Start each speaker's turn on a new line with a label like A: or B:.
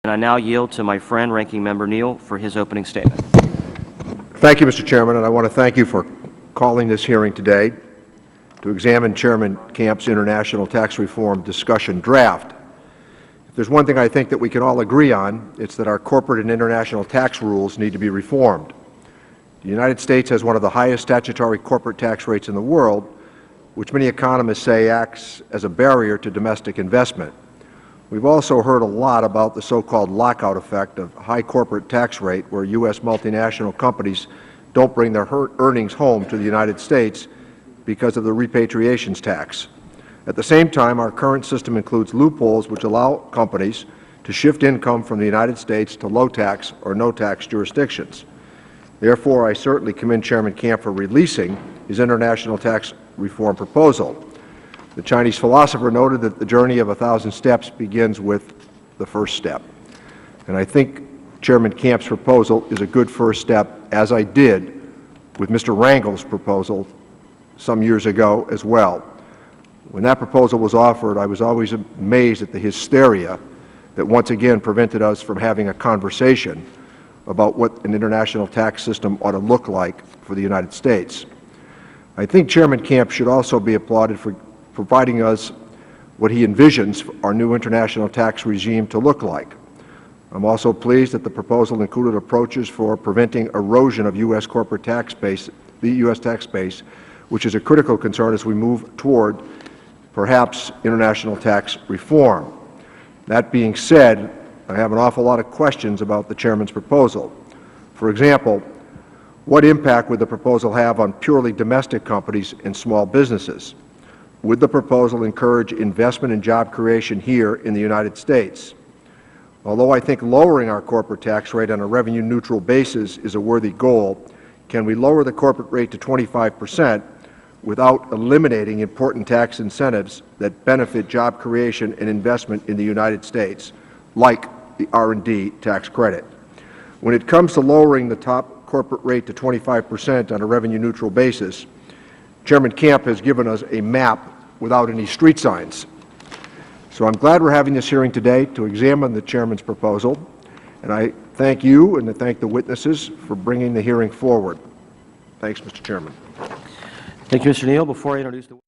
A: And I now yield to my friend, Ranking Member Neal, for his opening statement.
B: Thank you, Mr. Chairman, and I want to thank you for calling this hearing today to examine Chairman Camp's international tax reform discussion draft. If there's one thing I think that we can all agree on, it's that our corporate and international tax rules need to be reformed. The United States has one of the highest statutory corporate tax rates in the world, which many economists say acts as a barrier to domestic investment. We've also heard a lot about the so-called lockout effect of high corporate tax rate, where U.S. multinational companies don't bring their earnings home to the United States because of the repatriation tax. At the same time, our current system includes loopholes which allow companies to shift income from the United States to low-tax or no-tax jurisdictions. Therefore, I certainly commend Chairman Camp for releasing his international tax reform proposal. The Chinese philosopher noted that the journey of 1,000 steps begins with the first step. And I think Chairman Camp's proposal is a good first step, as I did with Mr. Rangel's proposal some years ago as well. When that proposal was offered, I was always amazed at the hysteria that once again prevented us from having a conversation about what an international tax system ought to look like for the United States. I think Chairman Camp should also be applauded for providing us what he envisions our new international tax regime to look like. I'm also pleased that the proposal included approaches for preventing erosion of U.S. corporate tax base, the U.S. tax base, which is a critical concern as we move toward perhaps international tax reform. That being said, I have an awful lot of questions about the Chairman's proposal. For example, what impact would the proposal have on purely domestic companies and small businesses? Would the proposal encourage investment and job creation here in the United States? Although I think lowering our corporate tax rate on a revenue-neutral basis is a worthy goal, can we lower the corporate rate to 25% without eliminating important tax incentives that benefit job creation and investment in the United States, like the R&D tax credit? When it comes to lowering the top corporate rate to 25% on a revenue-neutral basis, Chairman Camp has given us a map without any street signs. So I'm glad we're having this hearing today to examine the Chairman's proposal, and I thank you and I thank the witnesses for bringing the hearing forward. Thanks, Mr. Chairman.
A: Thank you, Mr. Neal. Before I introduce the